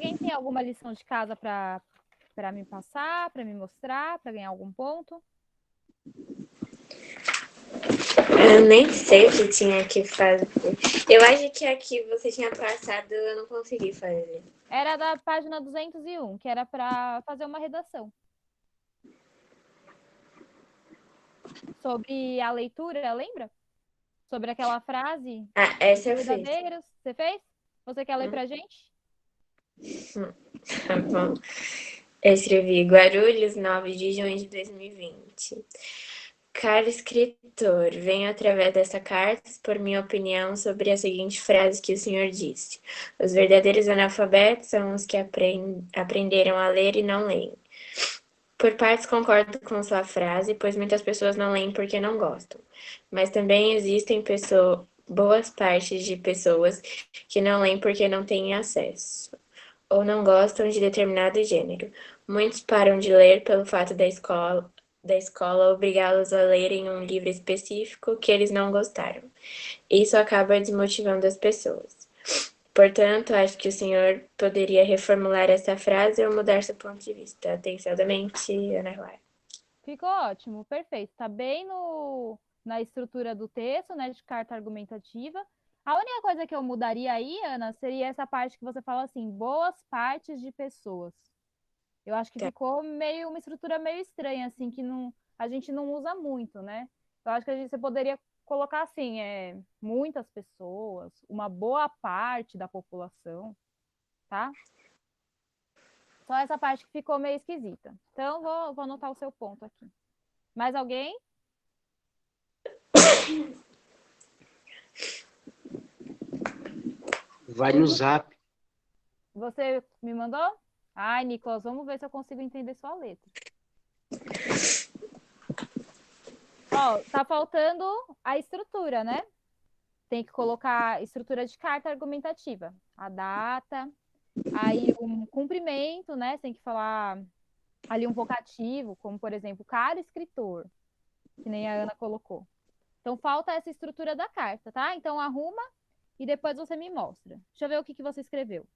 Alguém tem alguma lição de casa para me passar, para me mostrar, para ganhar algum ponto? Eu nem sei o que tinha que fazer. Eu acho que aqui você tinha passado, eu não consegui fazer. Era da página 201, que era para fazer uma redação. Sobre a leitura, lembra? Sobre aquela frase, Ah, essa eu fiz. verdadeiros. Você fez? Você quer ler pra gente? Tá bom. Eu escrevi Guarulhos, 9 de junho de 2020. Caro escritor, venho através dessa carta expor minha opinião sobre a seguinte frase que o senhor disse. Os verdadeiros analfabetos são os que aprenderam a ler e não leem. Por partes concordo com sua frase, pois muitas pessoas não leem porque não gostam. Mas também existem boas partes de pessoas que não leem porque não têm acesso ou não gostam de determinado gênero. Muitos param de ler pelo fato da escola obrigá-los a lerem um livro específico que eles não gostaram. Isso acaba desmotivando as pessoas. Portanto, acho que o senhor poderia reformular essa frase ou mudar seu ponto de vista. Atenciosamente, Ana Clara. Ficou ótimo, perfeito. Tá bem na estrutura do texto, né, de carta argumentativa. A única coisa que eu mudaria aí, Ana, seria essa parte que você fala assim, boas partes de pessoas. Eu acho que Tá. ficou meio uma estrutura meio estranha, assim, que não, a gente não usa muito, né? Eu acho que você poderia colocar assim, muitas pessoas, uma boa parte da população, tá? Só essa parte que ficou meio esquisita. Então, vou anotar o seu ponto aqui. Mais alguém? Vai no Zap. Você me mandou? Ai, Nicolas, vamos ver se eu consigo entender sua letra. Ó, tá faltando a estrutura, né? Tem que colocar a estrutura de carta argumentativa. A data, aí um cumprimento, né? Tem que falar ali um vocativo, como por exemplo, caro escritor, que nem a Ana colocou. Então falta essa estrutura da carta, tá? Então arruma e depois você me mostra. Deixa eu ver o que você escreveu.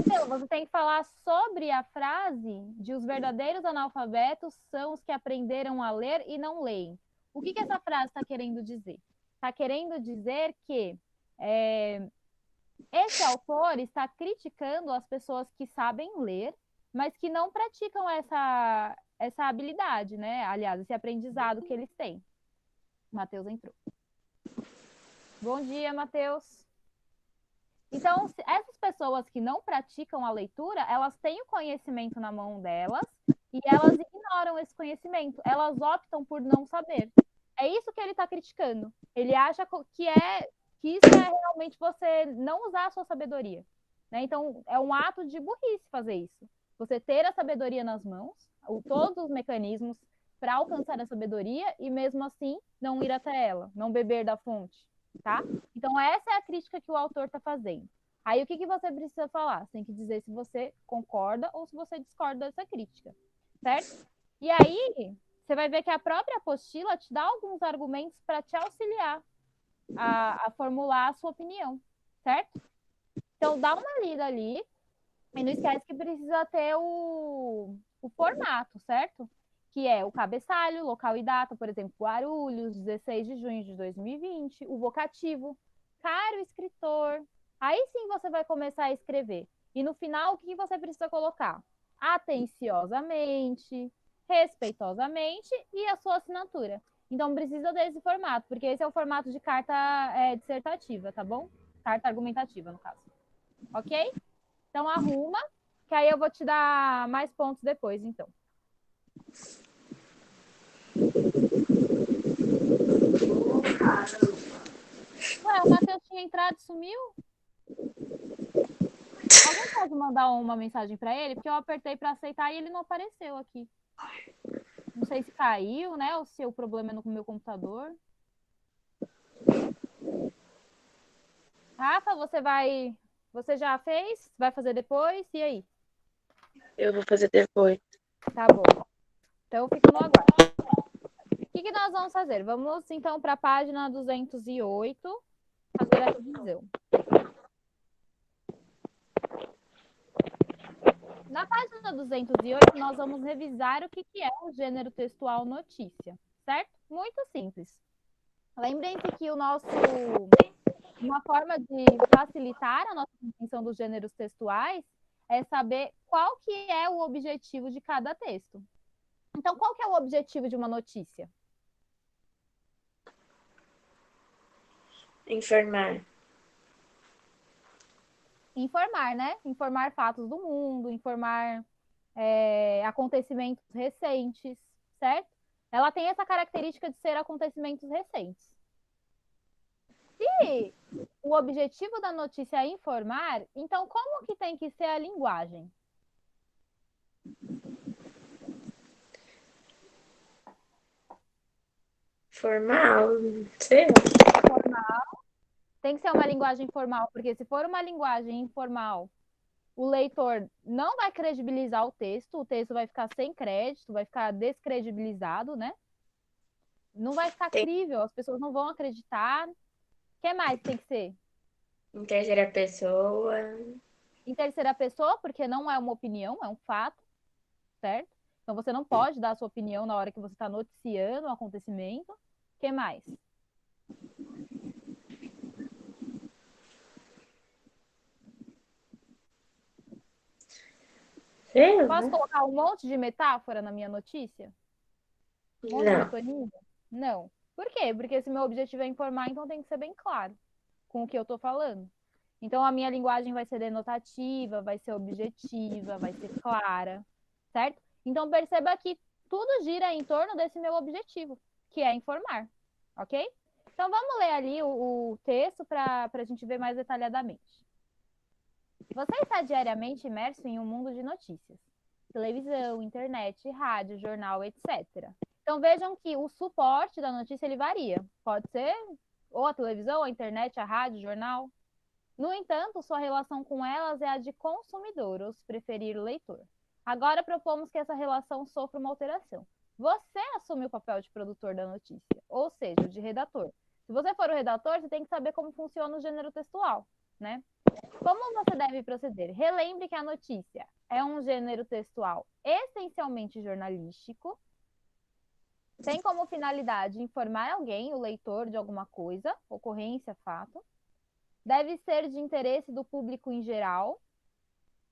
Então, você tem que falar sobre a frase de os verdadeiros analfabetos são os que aprenderam a ler e não leem. O que essa frase está querendo dizer? Está querendo dizer que esse autor está criticando as pessoas que sabem ler, mas que não praticam essa habilidade, né? Aliás, esse aprendizado que eles têm. Matheus entrou. Bom dia, Matheus. Então, essas pessoas que não praticam a leitura, elas têm o conhecimento na mão delas e elas ignoram esse conhecimento. Elas optam por não saber. É isso que ele está criticando. Ele acha que isso é realmente você não usar a sua sabedoria. Né? Então, é um ato de burrice fazer isso. Você ter a sabedoria nas mãos, todos os mecanismos para alcançar a sabedoria e mesmo assim não ir até ela, não beber da fonte. Tá? Então, essa é a crítica que o autor está fazendo. Aí, o que você precisa falar? Você tem que dizer se você concorda ou se você discorda dessa crítica, certo? E aí, você vai ver que a própria apostila te dá alguns argumentos para te auxiliar a formular a sua opinião, certo? Então, dá uma lida ali e não esquece que precisa ter o formato, certo? Que é o cabeçalho, local e data, por exemplo, Guarulhos, 16 de junho de 2020, o vocativo, caro escritor. Aí sim você vai começar a escrever. E no final, o que você precisa colocar? Atenciosamente, respeitosamente e a sua assinatura. Então precisa desse formato, porque esse é o formato de carta dissertativa, tá bom? Carta argumentativa, no caso. Ok? Então arruma, que aí eu vou te dar mais pontos depois, então. Ué, o Matheus tinha entrado e sumiu? Alguém pode mandar uma mensagem para ele? Porque eu apertei para aceitar e ele não apareceu aqui. Não sei se caiu, né? Ou se o problema é no meu computador. Rafa, você já fez? Vai fazer depois? E aí? Eu vou fazer depois. Tá bom. Então eu fico no aguardo. O que nós vamos fazer? Vamos, então, para a página 208, fazer a revisão. Na página 208, nós vamos revisar o que é o gênero textual notícia, certo? Muito simples. Lembrem-se que uma forma de facilitar a nossa compreensão dos gêneros textuais é saber qual que é o objetivo de cada texto. Então, qual que é o objetivo de uma notícia? Informar. Informar, né? Informar fatos do mundo, informar acontecimentos recentes, certo? Ela tem essa característica de ser acontecimentos recentes. Se o objetivo da notícia é informar, então como que tem que ser a linguagem? Formal, sei lá. Formal. Tem que ser uma linguagem formal, porque se for uma linguagem informal, o leitor não vai credibilizar o texto vai ficar sem crédito, vai ficar descredibilizado, né? Não vai ficar crível, as pessoas não vão acreditar. O que mais tem que ser? Em terceira pessoa. Em terceira pessoa, porque não é uma opinião, é um fato, certo? Então você não pode dar a sua opinião na hora que você está noticiando o acontecimento. O que mais? Sei Posso lá. colocar um monte de metáfora na minha notícia? Um monte de Não. metonímia? Não. Por quê? Porque se meu objetivo é informar, então tem que ser bem claro com o que eu estou falando. Então a minha linguagem vai ser denotativa, vai ser objetiva, vai ser clara, certo? Então perceba que tudo gira em torno desse meu objetivo, que é informar, ok? Então vamos ler ali o texto para a gente ver mais detalhadamente. Você está diariamente imerso em um mundo de notícias. Televisão, internet, rádio, jornal, etc. Então vejam que o suporte da notícia ele varia. Pode ser ou a televisão, a internet, a rádio, o jornal. No entanto, sua relação com elas é a de consumidor, ou se preferir, leitor. Agora propomos que essa relação sofra uma alteração. Você assume o papel de produtor da notícia, ou seja, de redator. Se você for o redator, você tem que saber como funciona o gênero textual, né? Como você deve proceder? Relembre que a notícia é um gênero textual essencialmente jornalístico, tem como finalidade informar alguém, o leitor, de alguma coisa, ocorrência, fato. Deve ser de interesse do público em geral.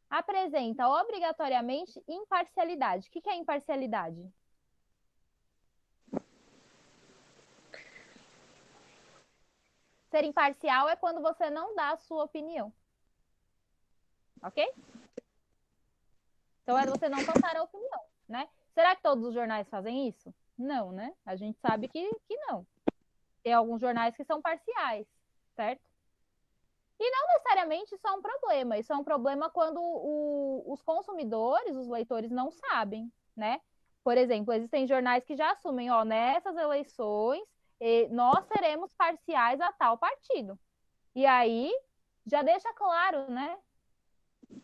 Apresenta obrigatoriamente imparcialidade. O que é imparcialidade? Ser imparcial é quando você não dá a sua opinião. Ok? Então é você não passar a opinião, né? Será que todos os jornais fazem isso? Não, né? A gente sabe que não. Tem alguns jornais que são parciais, certo? E não necessariamente isso é um problema. Isso é um problema quando os consumidores, os leitores, não sabem, né? Por exemplo, existem jornais que já assumem, ó, nessas eleições, nós seremos parciais a tal partido. E aí já deixa claro, né,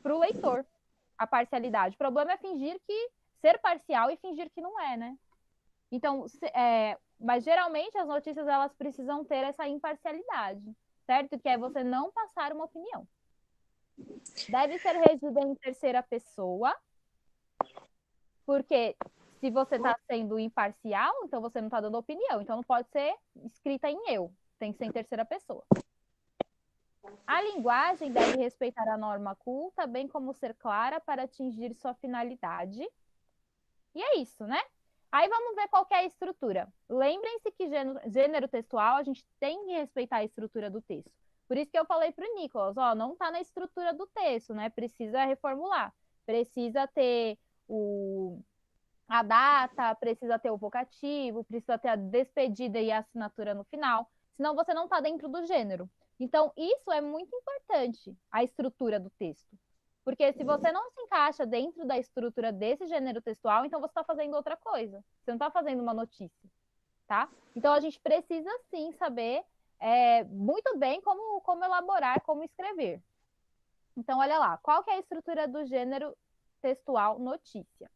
para o leitor a parcialidade. O problema é fingir que ser parcial e fingir que não é, né? Então, mas geralmente as notícias elas precisam ter essa imparcialidade, certo? Que é você não passar uma opinião. Deve ser regida em terceira pessoa, porque se você está sendo imparcial, então você não está dando opinião. Então não pode ser escrita em eu, tem que ser em terceira pessoa. A linguagem deve respeitar a norma culta, bem como ser clara para atingir sua finalidade. E é isso, né? Aí vamos ver qual que é a estrutura. Lembrem-se que gênero textual, a gente tem que respeitar a estrutura do texto. Por isso que eu falei para o Nicolas, ó, não está na estrutura do texto, né? Precisa reformular. Precisa ter a data, precisa ter o vocativo, precisa ter a despedida e a assinatura no final. Senão você não está dentro do gênero. Então, isso é muito importante, a estrutura do texto. Porque se você não se encaixa dentro da estrutura desse gênero textual, então você está fazendo outra coisa. Você não está fazendo uma notícia, tá? Então a gente precisa sim saber muito bem como elaborar, como escrever. Então, olha lá, qual que é a estrutura do gênero textual notícia?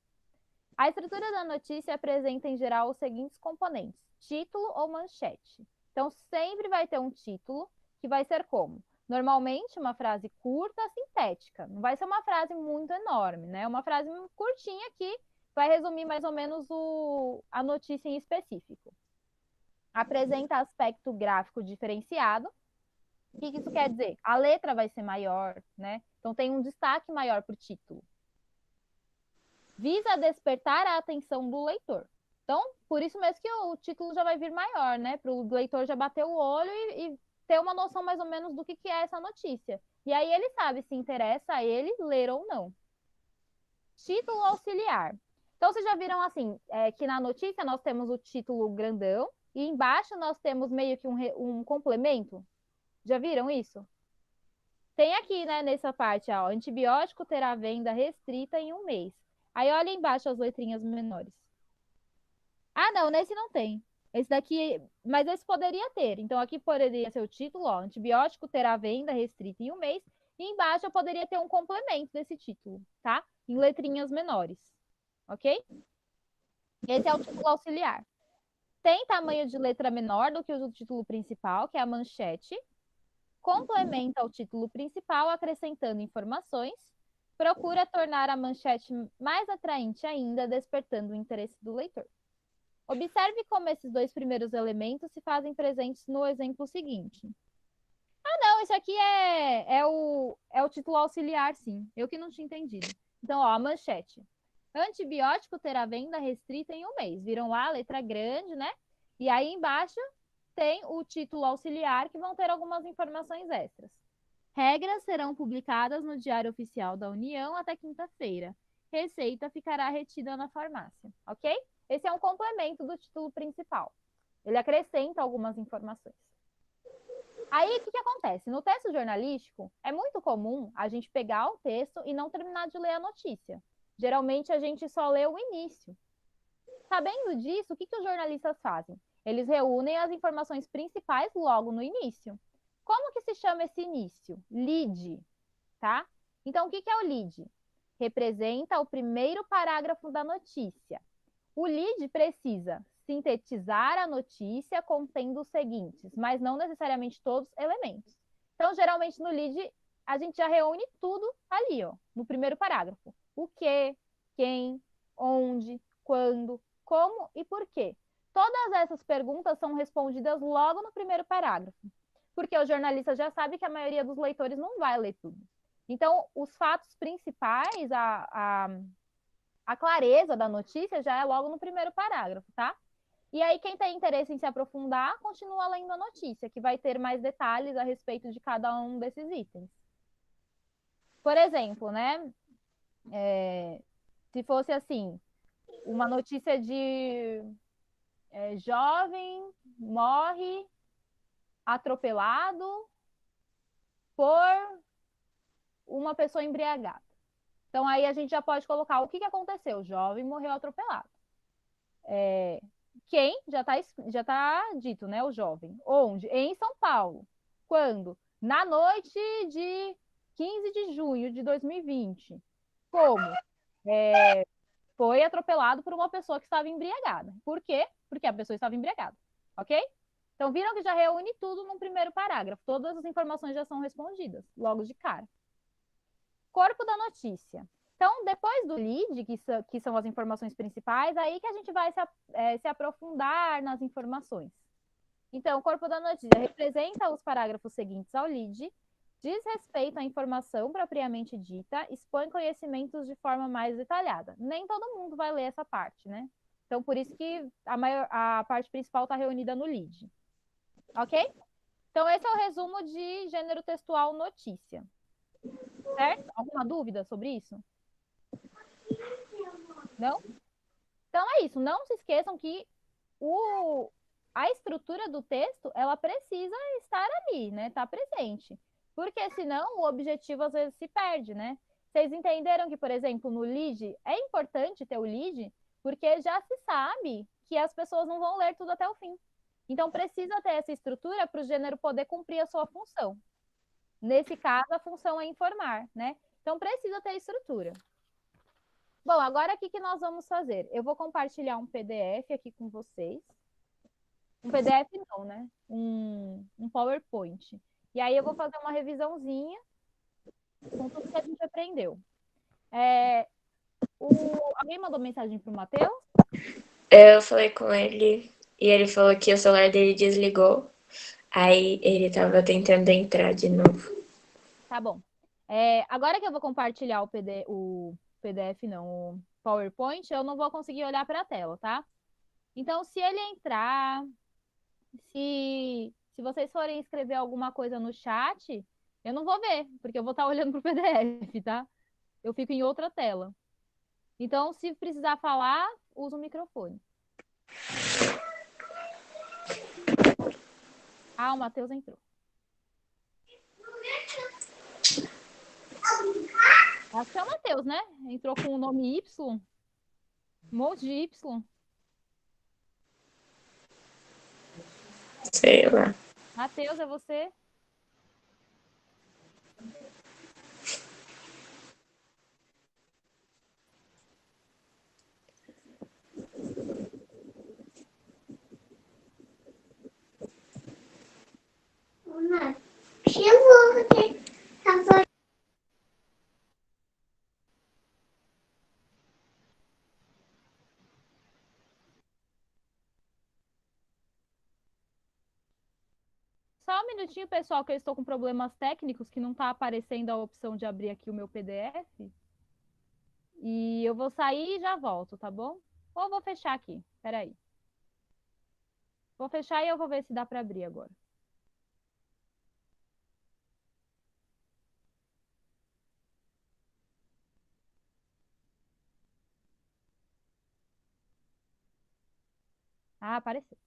A estrutura da notícia apresenta, em geral, os seguintes componentes: título ou manchete. Então, sempre vai ter um título, que vai ser como? Normalmente, uma frase curta, sintética. Não vai ser uma frase muito enorme, né? Uma frase curtinha que vai resumir mais ou menos a notícia em específico. Apresenta aspecto gráfico diferenciado. O que isso quer dizer? A letra vai ser maior, né? Então, tem um destaque maior para o título. Visa despertar a atenção do leitor. Então, por isso mesmo que o título já vai vir maior, né? Para o leitor já bater o olho e ter uma noção mais ou menos do que é essa notícia. E aí ele sabe se interessa a ele ler ou não. Título auxiliar. Então, vocês já viram assim, que na notícia nós temos o título grandão e embaixo nós temos meio que um complemento? Já viram isso? Tem aqui, né, nessa parte, ó, antibiótico terá venda restrita em 1 mês. Aí olha embaixo as letrinhas menores. Ah, não, nesse não tem. Esse daqui, mas esse poderia ter. Então aqui poderia ser o título, ó, antibiótico terá venda restrita em 1 mês. E embaixo eu poderia ter um complemento desse título, tá? Em letrinhas menores. Ok? Esse é o título auxiliar. Tem tamanho de letra menor do que o do título principal, que é a manchete. Complementa o título principal acrescentando informações. Procura tornar a manchete mais atraente ainda, despertando o interesse do leitor. Observe como esses 2 primeiros elementos se fazem presentes no exemplo seguinte. Ah, não, isso aqui é o título auxiliar, sim. Eu que não tinha entendido. Então, ó, a manchete. Antibiótico terá venda restrita em 1 mês. Viram lá a letra grande, né? E aí embaixo tem o título auxiliar, que vão ter algumas informações extras. Regras serão publicadas no Diário Oficial da União até quinta-feira. Receita ficará retida na farmácia, ok? Esse é um complemento do título principal. Ele acrescenta algumas informações. Aí, o que acontece? No texto jornalístico, é muito comum a gente pegar o texto e não terminar de ler a notícia. Geralmente, a gente só lê o início. Sabendo disso, o que os jornalistas fazem? Eles reúnem as informações principais logo no início. Como que se chama esse início? Lead, tá? Então, o que é o lead? Representa o primeiro parágrafo da notícia. O lead precisa sintetizar a notícia contendo os seguintes, mas não necessariamente todos os elementos. Então, geralmente no lead, a gente já reúne tudo ali, ó, no primeiro parágrafo. O que, quem, onde, quando, como e por quê. Todas essas perguntas são respondidas logo no primeiro parágrafo, porque o jornalista já sabe que a maioria dos leitores não vai ler tudo. Então, os fatos principais, a clareza da notícia já é logo no primeiro parágrafo, tá? E aí, quem tem interesse em se aprofundar, continua lendo a notícia, que vai ter mais detalhes a respeito de cada um desses itens. Por exemplo, né? Se fosse assim, uma notícia de jovem morre atropelado por uma pessoa embriagada. Então, aí a gente já pode colocar o que aconteceu. O jovem morreu atropelado. Quem? Já tá dito, né? O jovem. Onde? Em São Paulo. Quando? Na noite de 15 de junho de 2020. Como? Foi atropelado por uma pessoa que estava embriagada. Por quê? Porque a pessoa estava embriagada. Ok? Então, viram que já reúne tudo num primeiro parágrafo. Todas as informações já são respondidas, logo de cara. Corpo da notícia. Então, depois do lead, que são as informações principais, aí que a gente vai se aprofundar nas informações. Então, o corpo da notícia representa os parágrafos seguintes ao lead, diz respeito à informação propriamente dita, expõe conhecimentos de forma mais detalhada. Nem todo mundo vai ler essa parte, né? Então, por isso que a parte principal está reunida no lead. Ok? Então, esse é o resumo de gênero textual notícia. Certo? Alguma dúvida sobre isso? Não? Então é isso. Não se esqueçam que a estrutura do texto, ela precisa estar ali, né? Tá presente. Porque senão o objetivo às vezes se perde, né? Vocês entenderam que, por exemplo, no lead, é importante ter o lead, porque já se sabe que as pessoas não vão ler tudo até o fim. Então precisa ter essa estrutura para o gênero poder cumprir a sua função. Nesse caso, a função é informar, né? Então precisa ter estrutura. Bom, agora o que nós vamos fazer? Eu vou compartilhar um PDF aqui com vocês. Um PDF não, né? Um PowerPoint. E aí eu vou fazer uma revisãozinha com tudo que a gente aprendeu. Alguém mandou mensagem para o Matheus? Eu falei com ele e ele falou que o celular dele desligou. Aí ele tava tentando entrar de novo. Tá bom. Agora que eu vou compartilhar o PDF, não, o PowerPoint, eu não vou conseguir olhar para a tela, tá? Então, se ele entrar, se vocês forem escrever alguma coisa no chat, eu não vou ver, porque eu vou estar olhando para o PDF, tá? Eu fico em outra tela. Então, se precisar falar, usa o microfone. Ah, o Matheus entrou. Acho que é o Matheus, né? Entrou com o nome Y. Um monte de Y. Sei lá. Matheus, é você? Só um minutinho, pessoal, que eu estou com problemas técnicos, que não está aparecendo a opção de abrir aqui o meu PDF. E eu vou sair e já volto, tá bom? Ou eu vou fechar aqui, peraí. Vou fechar e eu vou ver se dá para abrir agora. Ah, apareceu.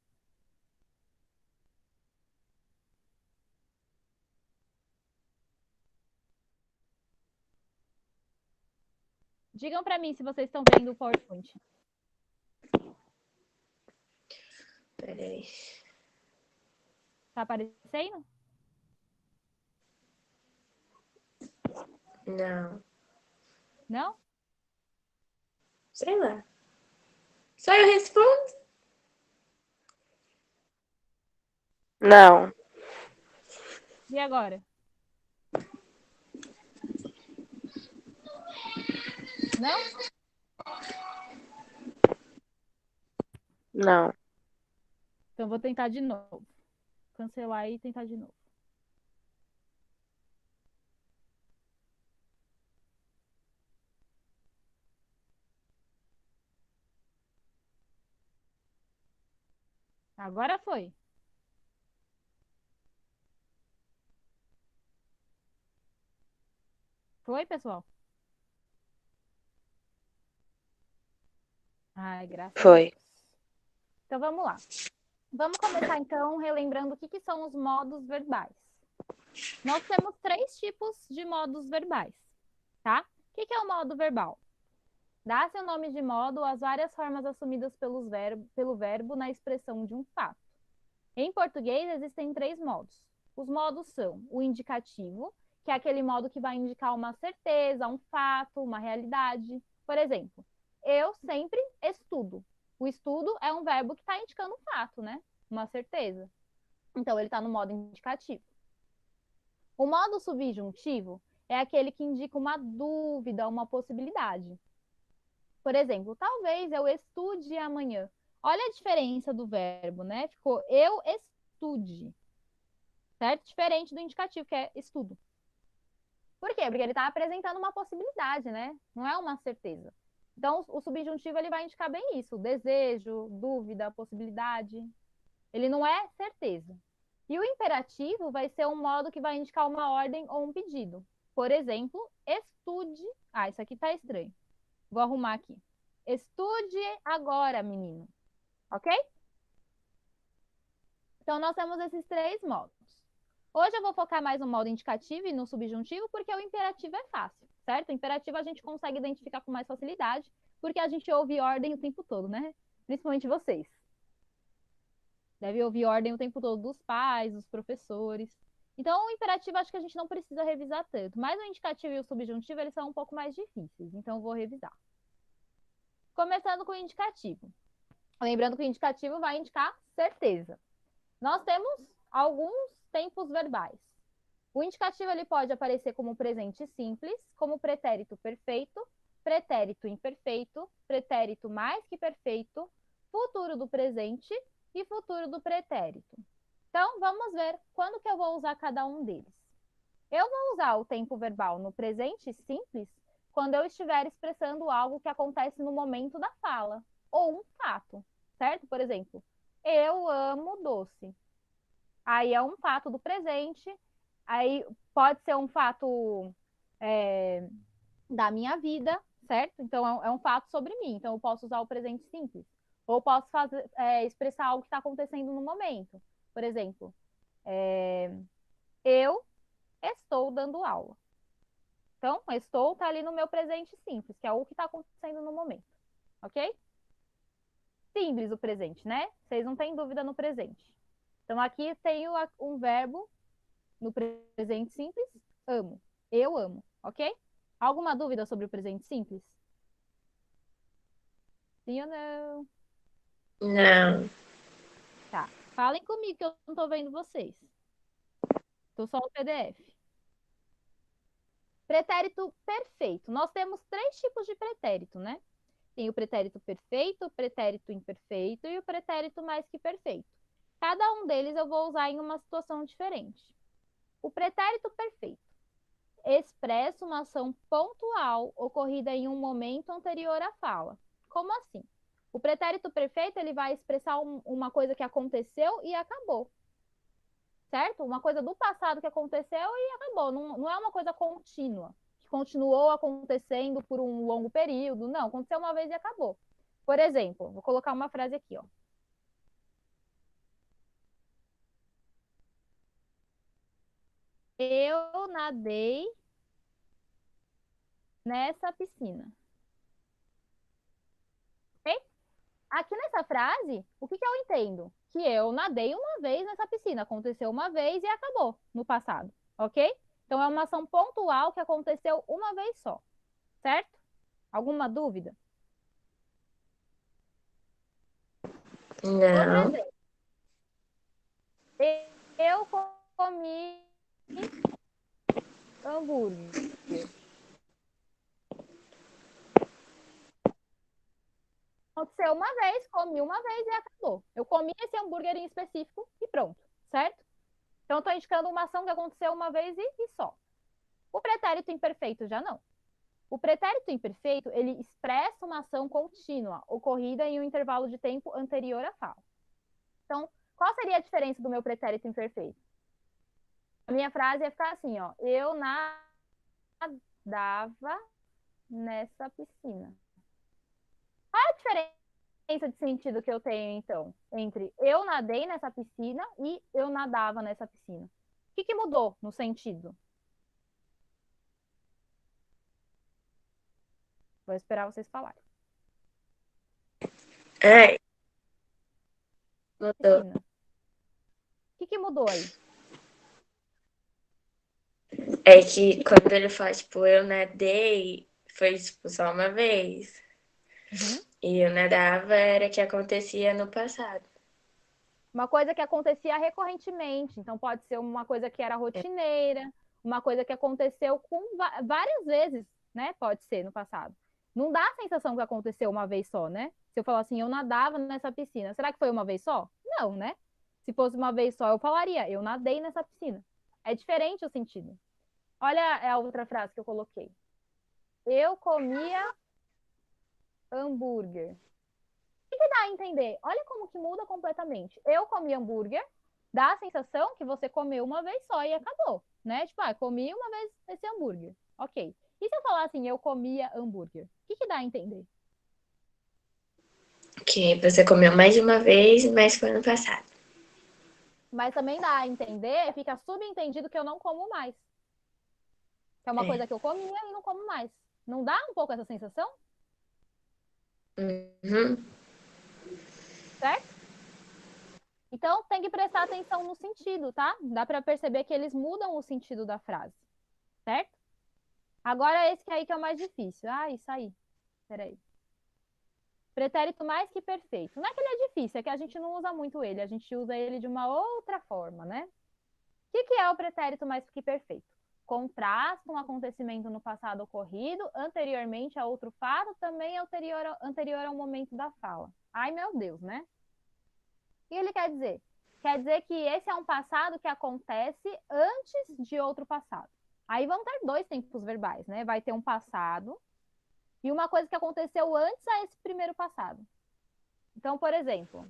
Digam para mim se vocês estão vendo o PowerPoint. Peraí. Tá aparecendo? Não. Não? Sei lá. Só eu respondo? Não. E agora? Não? Não. Então vou tentar de novo. Cancelar e tentar de novo. Agora foi. Foi, pessoal? Ai, graças a Foi. Deus. Então vamos lá. Vamos começar então relembrando o que são os modos verbais. Nós temos 3 tipos de modos verbais, tá? O que é o modo verbal? Dá-se o nome de modo às várias formas assumidas pelo verbo na expressão de um fato. Em português, existem 3 modos. Os modos são o indicativo, que é aquele modo que vai indicar uma certeza, um fato, uma realidade. Por exemplo, eu sempre estudo. O estudo é um verbo que está indicando um fato, né? Uma certeza. Então, ele está no modo indicativo. O modo subjuntivo é aquele que indica uma dúvida, uma possibilidade. Por exemplo, talvez eu estude amanhã. Olha a diferença do verbo, né? Ficou eu estude, certo? Diferente do indicativo, que é estudo. Por quê? Porque ele está apresentando uma possibilidade, né? Não é uma certeza. Então, o subjuntivo ele vai indicar bem isso: desejo, dúvida, possibilidade. Ele não é certeza. E o imperativo vai ser um modo que vai indicar uma ordem ou um pedido. Por exemplo, estude. Ah, isso aqui tá estranho. Vou arrumar aqui. Estude agora, menino. Ok? Então, nós temos esses 3 modos. Hoje eu vou focar mais no modo indicativo e no subjuntivo, porque o imperativo é fácil, certo? O imperativo a gente consegue identificar com mais facilidade, porque a gente ouve ordem o tempo todo, né? Principalmente vocês. Deve ouvir ordem o tempo todo dos pais, dos professores. Então, o imperativo acho que a gente não precisa revisar tanto. Mas o indicativo e o subjuntivo, eles são um pouco mais difíceis. Então, eu vou revisar. Começando com o indicativo. Lembrando que o indicativo vai indicar certeza. Nós temos alguns tempos verbais. O indicativo ele pode aparecer como presente simples, como pretérito perfeito, pretérito imperfeito, pretérito mais que perfeito, futuro do presente e futuro do pretérito. Então, vamos ver quando que eu vou usar cada um deles. Eu vou usar o tempo verbal no presente simples quando eu estiver expressando algo que acontece no momento da fala, ou um fato, certo? Por exemplo, eu amo doce. Aí é um fato do presente, aí pode ser um fato da minha vida, certo? Então é um fato sobre mim, então eu posso usar o presente simples. Ou posso expressar algo que está acontecendo no momento. Por exemplo, eu estou dando aula. Então, estou está ali no meu presente simples, que é o que está acontecendo no momento, ok? Simples o presente, né? Vocês não têm dúvida no presente. Então, aqui tenho um verbo no presente simples, amo. Eu amo, ok? Alguma dúvida sobre o presente simples? Sim ou não? Não. Tá. Falem comigo que eu não tô vendo vocês. Tô só no PDF. Pretérito perfeito. Nós temos 3 tipos de pretérito, né? Tem o pretérito perfeito, o pretérito imperfeito e o pretérito mais que perfeito. Cada um deles eu vou usar em uma situação diferente. O pretérito perfeito expressa uma ação pontual ocorrida em um momento anterior à fala. Como assim? O pretérito perfeito ele vai expressar uma coisa que aconteceu e acabou. Certo? Uma coisa do passado que aconteceu e acabou. Não é uma coisa contínua, que continuou acontecendo por um longo período. Não, aconteceu uma vez e acabou. Por exemplo, vou colocar uma frase aqui, ó. Eu nadei nessa piscina. Ok? Aqui nessa frase, o que eu entendo? Que eu nadei uma vez nessa piscina. Aconteceu uma vez e acabou no passado. Ok? Então é uma ação pontual que aconteceu uma vez só. Certo? Alguma dúvida? Outro Não. exemplo. Eu comi hambúrguer. Aconteceu uma vez, comi uma vez e acabou. Eu comi esse hambúrguer em específico e pronto, certo? Então, estou indicando uma ação que aconteceu uma vez e só. O pretérito imperfeito já não. O pretérito imperfeito, ele expressa uma ação contínua, ocorrida em um intervalo de tempo anterior à fala. Então, qual seria a diferença do meu pretérito imperfeito? A minha frase ia ficar assim, ó. Eu nadava nessa piscina. Qual é a diferença de sentido que eu tenho, então, entre eu nadei nessa piscina e eu nadava nessa piscina? O que mudou no sentido? Vou esperar vocês falarem. Ai, mudou. Piscina. O que mudou aí? É que quando ele fala, tipo, eu nadei, foi, tipo, só uma vez. Uhum. E eu nadava era que acontecia no passado. Uma coisa que acontecia recorrentemente. Então, pode ser uma coisa que era rotineira, uma coisa que aconteceu com várias vezes, né? Pode ser no passado. Não dá a sensação que aconteceu uma vez só, né? Se eu falar assim, eu nadava nessa piscina, será que foi uma vez só? Não, né? Se fosse uma vez só, eu falaria, eu nadei nessa piscina. É diferente o sentido. Olha a outra frase que eu coloquei. Eu comia hambúrguer. O que dá a entender? Olha como que muda completamente. Eu comi hambúrguer, dá a sensação que você comeu uma vez só e acabou, né? Tipo, comi uma vez esse hambúrguer. Ok. E se eu falar assim, eu comia hambúrguer? O que dá a entender? Que você comeu mais de uma vez, mas foi no passado. Mas também dá a entender, fica subentendido que eu não como mais. Que é uma É. coisa que eu comia e não como mais. Não dá um pouco essa sensação? Uhum. Certo? Então, tem que prestar atenção no sentido, tá? Dá para perceber que eles mudam o sentido da frase, certo? Agora, esse que aí que é o mais difícil. Ah, isso aí. Peraí. Pretérito mais que perfeito. Não é que ele é difícil, é que a gente não usa muito ele, a gente usa ele de uma outra forma, né? O que é o pretérito mais que perfeito? Contrasta um acontecimento no passado ocorrido anteriormente a outro fato, também anterior ao momento da fala. Ai, meu Deus, né? O que ele quer dizer? Quer dizer que esse é um passado que acontece antes de outro passado. Aí vão ter dois tempos verbais, né? Vai ter um passado e uma coisa que aconteceu antes a esse primeiro passado. Então, por exemplo,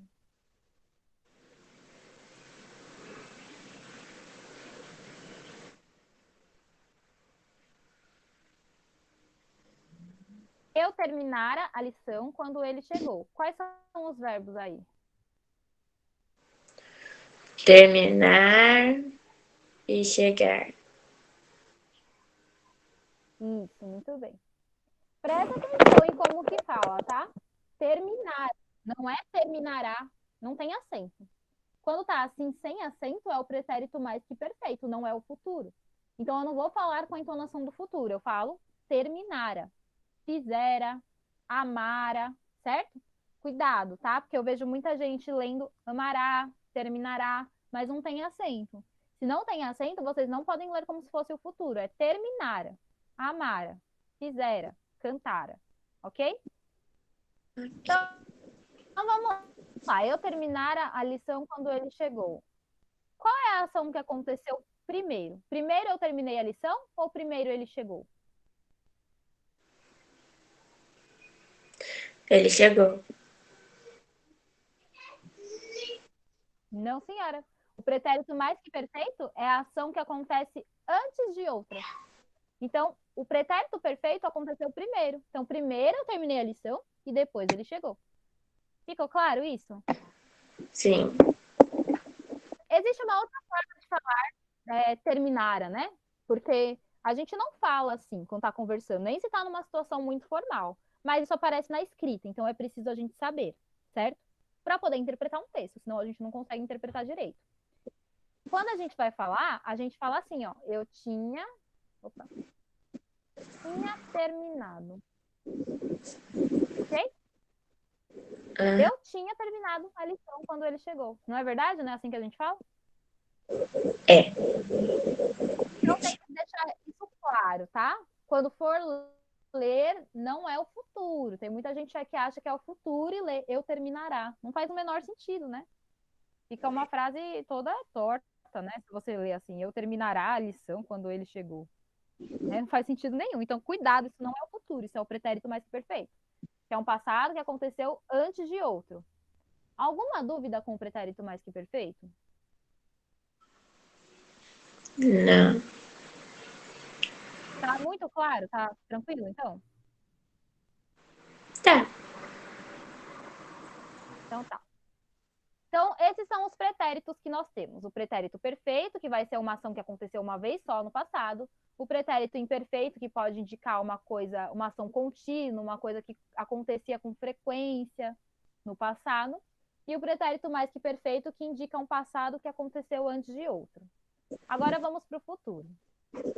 eu terminara a lição quando ele chegou. Quais são os verbos aí? Terminar e chegar. Isso, muito bem. Presta atenção em como que fala, tá? Terminar. Não é terminará, não tem acento. Quando tá assim, sem acento, é o pretérito mais que perfeito, não é o futuro. Então, eu não vou falar com a entonação do futuro, eu falo terminara, fizera, amara, certo? Cuidado, tá? Porque eu vejo muita gente lendo amará, terminará, mas não tem acento. Se não tem acento, vocês não podem ler como se fosse o futuro. É terminara, amara, fizera, cantara, ok? Então vamos lá. Eu terminara a lição quando ele chegou. Qual é a ação que aconteceu primeiro? Primeiro eu terminei a lição ou primeiro ele chegou? Ele chegou. Não, senhora. O pretérito mais que perfeito é a ação que acontece antes de outra. Então, o pretérito perfeito aconteceu primeiro. Então, primeiro eu terminei a lição e depois ele chegou. Ficou claro isso? Sim. Existe uma outra forma de falar terminara, né? Porque a gente não fala assim quando está conversando, nem se está numa situação muito formal. Mas isso aparece na escrita, então é preciso a gente saber, certo? Para poder interpretar um texto, senão a gente não consegue interpretar direito. Quando a gente vai falar, a gente fala assim, ó, eu tinha terminado. Ok? Ah, Eu tinha terminado a lição quando ele chegou. Não é verdade? Não é assim que a gente fala? é. Então tem que deixar isso claro, tá? Quando for ler, não é o futuro. Tem muita gente que acha que é o futuro e lê eu terminará. Não faz o menor sentido, né? Fica uma frase toda torta, né? Se você ler assim, eu terminará a lição quando ele chegou. Né? Não faz sentido nenhum. Então, cuidado, isso não é o futuro, isso é o pretérito mais que perfeito. Que é um passado que aconteceu antes de outro. Alguma dúvida com o pretérito mais que perfeito? Não. Tá muito claro? Tá tranquilo, então? Tá. Então tá. Então, esses são os pretéritos que nós temos. O pretérito perfeito, que vai ser uma ação que aconteceu uma vez só no passado. O pretérito imperfeito, que pode indicar uma coisa, uma ação contínua, uma coisa que acontecia com frequência no passado. E o pretérito mais que perfeito, que indica um passado que aconteceu antes de outro. Agora vamos para o futuro.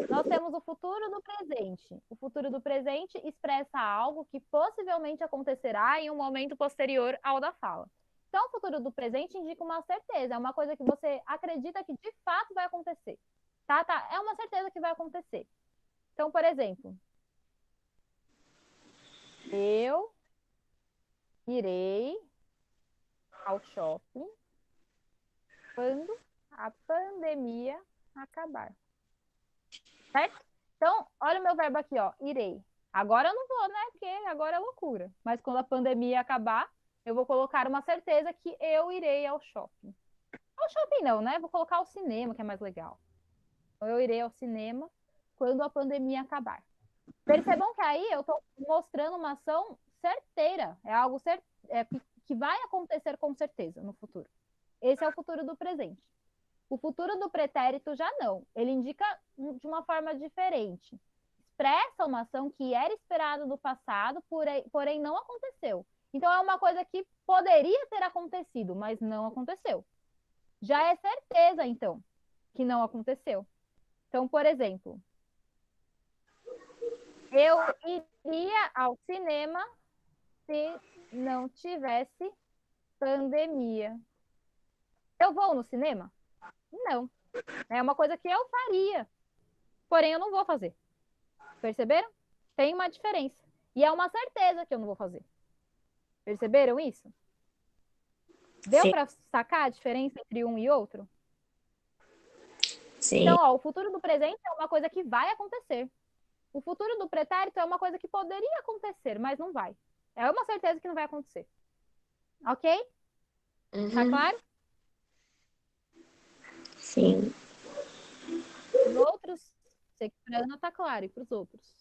Nós temos o futuro do presente. O futuro do presente expressa algo que possivelmente acontecerá em um momento posterior ao da fala. Então, o futuro do presente indica uma certeza, é uma coisa que você acredita que de fato vai acontecer. Tá, tá? É uma certeza que vai acontecer. Então, por exemplo, eu irei ao shopping quando a pandemia acabar. Certo? Então, olha o meu verbo aqui, ó, irei. Agora eu não vou, né? Porque agora é loucura. Mas quando a pandemia acabar, eu vou colocar uma certeza que eu irei ao shopping. Ao shopping não, né? Vou colocar ao cinema, que é mais legal. Então, eu irei ao cinema quando a pandemia acabar. Percebam que aí eu estou mostrando uma ação certeira. É algo que vai acontecer com certeza no futuro. Esse é o futuro do presente. O futuro do pretérito já não. Ele indica de uma forma diferente. Expressa uma ação que era esperada do passado, porém não aconteceu. Então é uma coisa que poderia ter acontecido, mas não aconteceu. Já é certeza, então, que não aconteceu. Então, por exemplo, eu iria ao cinema se não tivesse pandemia. Eu vou no cinema? Não. É uma coisa que eu faria, porém eu não vou fazer. Perceberam? Tem uma diferença. E é uma certeza que eu não vou fazer. Perceberam isso? Deu Sim, para sacar a diferença entre um e outro? sim. Então, ó, o futuro do presente é uma coisa que vai acontecer. O futuro do pretérito é uma coisa que poderia acontecer, mas não vai. É uma certeza que não vai acontecer. Ok? Tá Uhum, claro? sim. Os outros, sei que pra Ana tá claro, e pros outros.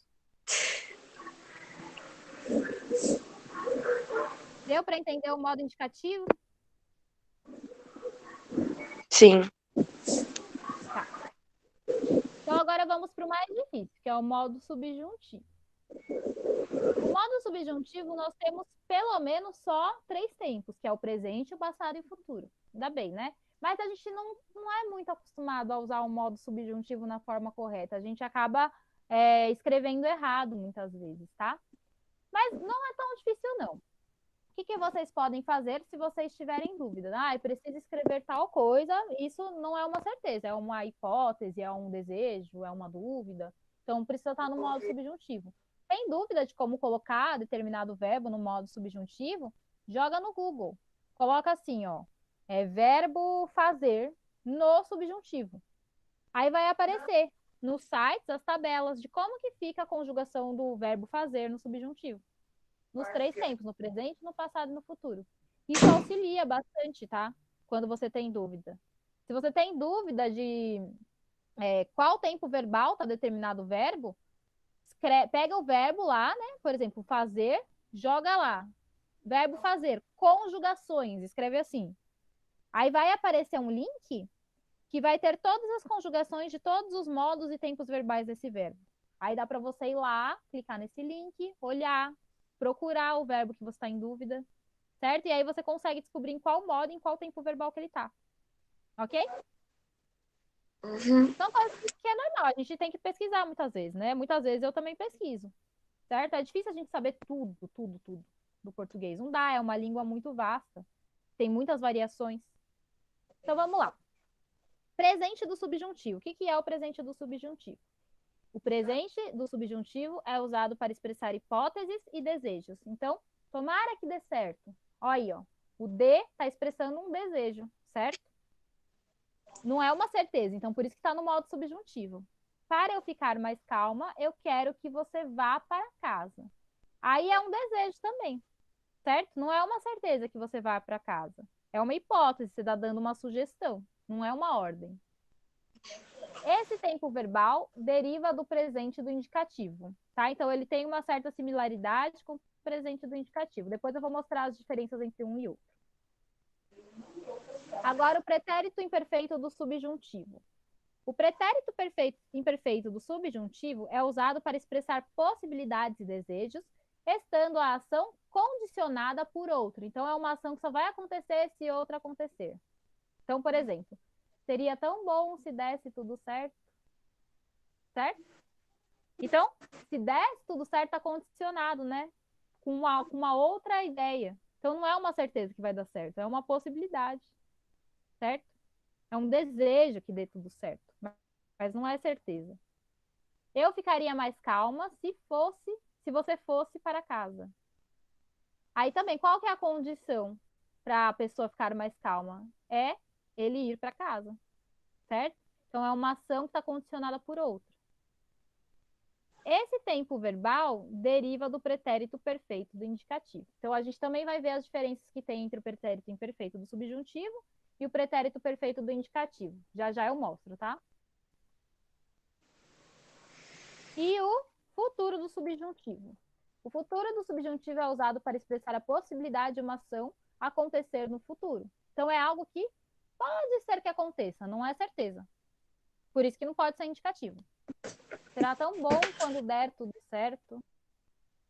Deu para entender o modo indicativo? Sim. Tá. Então agora vamos para o mais difícil, que é o modo subjuntivo. O modo subjuntivo nós temos pelo menos só 3 tempos, que é o presente, o passado e o futuro. Ainda bem, né? Mas a gente não é muito acostumado a usar o modo subjuntivo na forma correta. A gente acaba escrevendo errado muitas vezes, tá? Mas não é tão difícil, não. O que vocês podem fazer se vocês tiverem dúvida? Ah, eu preciso escrever tal coisa. Isso não é uma certeza, é uma hipótese, é um desejo, é uma dúvida. Então, precisa estar no modo subjuntivo. Tem dúvida de como colocar determinado verbo no modo subjuntivo? Joga no Google. Coloca assim, ó, verbo fazer no subjuntivo. Aí vai aparecer nos sites as tabelas de como que fica a conjugação do verbo fazer no subjuntivo nos 3 tempos, no presente, no passado e no futuro. Isso auxilia bastante, tá? Quando você tem dúvida. Se você tem dúvida de qual tempo verbal está determinado verbo, pega o verbo lá, né? Por exemplo, fazer, joga lá. Verbo fazer, conjugações, escreve assim. Aí vai aparecer um link que vai ter todas as conjugações de todos os modos e tempos verbais desse verbo. Aí dá para você ir lá, clicar nesse link, olhar, procurar o verbo que você está em dúvida, certo? E aí você consegue descobrir em qual modo, em qual tempo verbal que ele está. Ok? Uhum. São coisas que é normal, a gente tem que pesquisar muitas vezes, né? Muitas vezes eu também pesquiso, certo? É difícil a gente saber tudo do português. Não dá, é uma língua muito vasta, tem muitas variações. Então vamos lá. Presente do subjuntivo. O que é o presente do subjuntivo? O presente do subjuntivo é usado para expressar hipóteses e desejos. Então, tomara que dê certo. Olha aí, ó. O D está expressando um desejo, certo? Não é uma certeza, então por isso que está no modo subjuntivo. Para eu ficar mais calma, eu quero que você vá para casa. Aí é um desejo também, certo? Não é uma certeza que você vá para casa. É uma hipótese, você está dando uma sugestão, não é uma ordem. Esse tempo verbal deriva do presente do indicativo, tá? Então, ele tem uma certa similaridade com o presente do indicativo. Depois eu vou mostrar as diferenças entre um e outro. Agora, o pretérito imperfeito do subjuntivo. O pretérito imperfeito do subjuntivo é usado para expressar possibilidades e desejos, estando a ação condicionada por outro. Então, é uma ação que só vai acontecer se outra acontecer. Então, por exemplo, seria tão bom se desse tudo certo, certo? Então, se desse tudo certo, está condicionado, né? Com uma outra ideia. Então, não é uma certeza que vai dar certo, é uma possibilidade, certo? É um desejo que dê tudo certo, mas não é certeza. Eu ficaria mais calma se você fosse para casa. Aí também, qual que é a condição para a pessoa ficar mais calma? É ele ir para casa, certo? Então, é uma ação que está condicionada por outra. Esse tempo verbal deriva do pretérito perfeito do indicativo. Então, a gente também vai ver as diferenças que tem entre o pretérito imperfeito do subjuntivo e o pretérito perfeito do indicativo. Já já eu mostro, tá? E o futuro do subjuntivo. O futuro do subjuntivo é usado para expressar a possibilidade de uma ação acontecer no futuro. Então, é algo que pode ser que aconteça, não é certeza. Por isso que não pode ser indicativo. Será tão bom quando der tudo certo.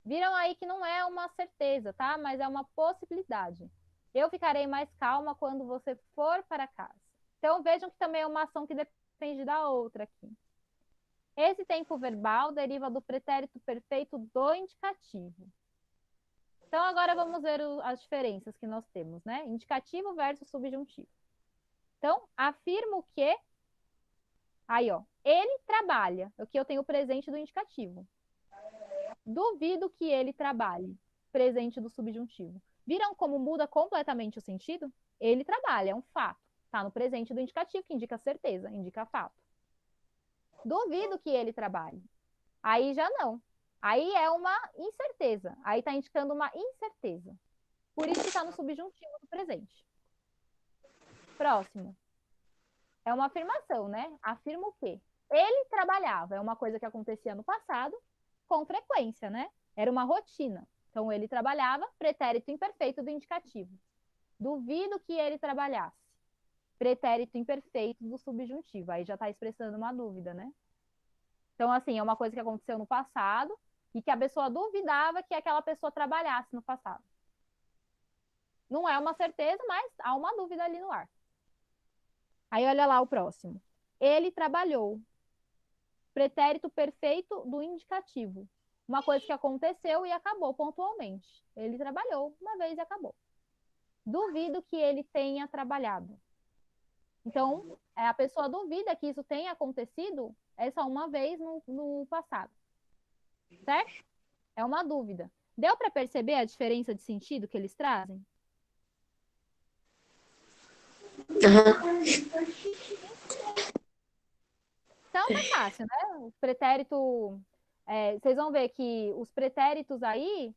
Viram aí que não é uma certeza, tá? Mas é uma possibilidade. Eu ficarei mais calma quando você for para casa. Então, vejam que também é uma ação que depende da outra aqui. Esse tempo verbal deriva do pretérito perfeito do indicativo. Então, agora vamos ver as diferenças que nós temos, né? Indicativo versus subjuntivo. Então, afirmo que... Aí, ó. Ele trabalha. Aqui eu tenho o presente do indicativo. Duvido que ele trabalhe. Presente do subjuntivo. Viram como muda completamente o sentido? Ele trabalha, é um fato. Está no presente do indicativo, que indica certeza, indica fato. Duvido que ele trabalhe. Aí já não. Aí é uma incerteza. Aí está indicando uma incerteza. Por isso que está no subjuntivo do presente. Próximo. É uma afirmação, né? Afirma o quê? Ele trabalhava. É uma coisa que acontecia no passado com frequência, né? Era uma rotina. Então, ele trabalhava, pretérito imperfeito do indicativo. Duvido que ele trabalhasse. Pretérito imperfeito do subjuntivo. Aí já está expressando uma dúvida, né? Então, assim, é uma coisa que aconteceu no passado e que a pessoa duvidava que aquela pessoa trabalhasse no passado. Não é uma certeza, mas há uma dúvida ali no ar. Aí, olha lá o próximo. Ele trabalhou. Pretérito perfeito do indicativo. Uma coisa que aconteceu e acabou pontualmente. Ele trabalhou uma vez e acabou. Duvido que ele tenha trabalhado. Então, a pessoa duvida que isso tenha acontecido só uma vez no passado. Certo? É uma dúvida. Deu para perceber a diferença de sentido que eles trazem? Então, tá fácil, né? O pretérito... vocês vão ver que os pretéritos aí,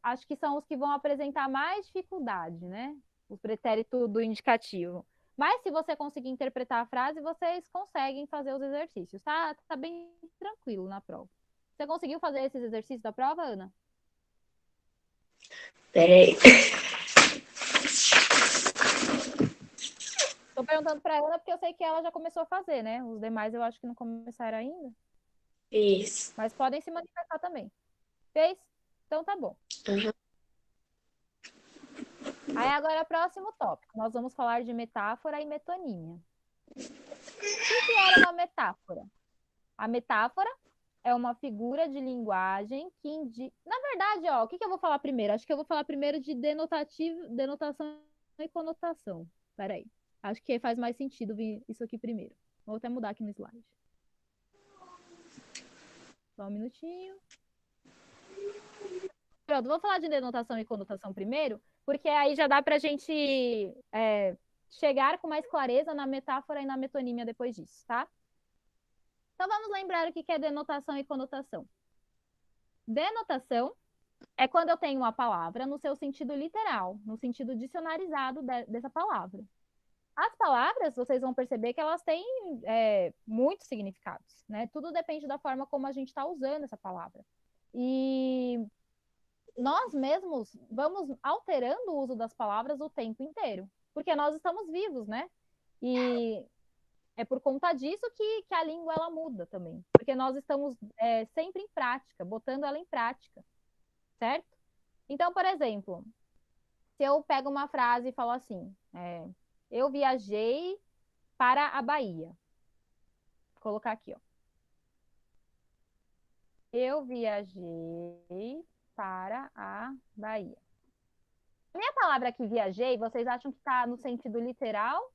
acho que são os que vão apresentar mais dificuldade, né? O pretérito do indicativo. Mas se você conseguir interpretar a frase, vocês conseguem fazer os exercícios, tá? Tá bem tranquilo na prova. Você conseguiu fazer esses exercícios da prova, Ana? Peraí. Tô perguntando pra Ana porque eu sei que ela já começou a fazer, né? Os demais eu acho que não começaram ainda. Isso. Mas podem se manifestar também. Fez? Então tá bom. Uhum. Aí agora, próximo tópico. Nós vamos falar de metáfora e metonímia. O que era uma metáfora? A metáfora é uma figura de linguagem que indica... Na verdade, ó, o que eu vou falar primeiro? Acho que eu vou falar primeiro de denotação e conotação. Peraí. Acho que faz mais sentido vir isso aqui primeiro. Vou até mudar aqui no slide. Só um minutinho. Pronto, vou falar de denotação e conotação primeiro, porque aí já dá para a gente chegar com mais clareza na metáfora e na metonímia depois disso, tá? Então vamos lembrar o que é denotação e conotação. Denotação é quando eu tenho uma palavra no seu sentido literal, no sentido dicionarizado dessa palavra. As palavras, vocês vão perceber que elas têm muitos significados, né? Tudo depende da forma como a gente está usando essa palavra. E nós mesmos vamos alterando o uso das palavras o tempo inteiro, porque nós estamos vivos, né? E é por conta disso que a língua ela muda também, porque nós estamos sempre em prática, botando ela em prática, certo? Então, por exemplo, se eu pego uma frase e falo assim, eu viajei para a Bahia. Vou colocar aqui, ó. Eu viajei para a Bahia. A minha palavra aqui, viajei, vocês acham que está no sentido literal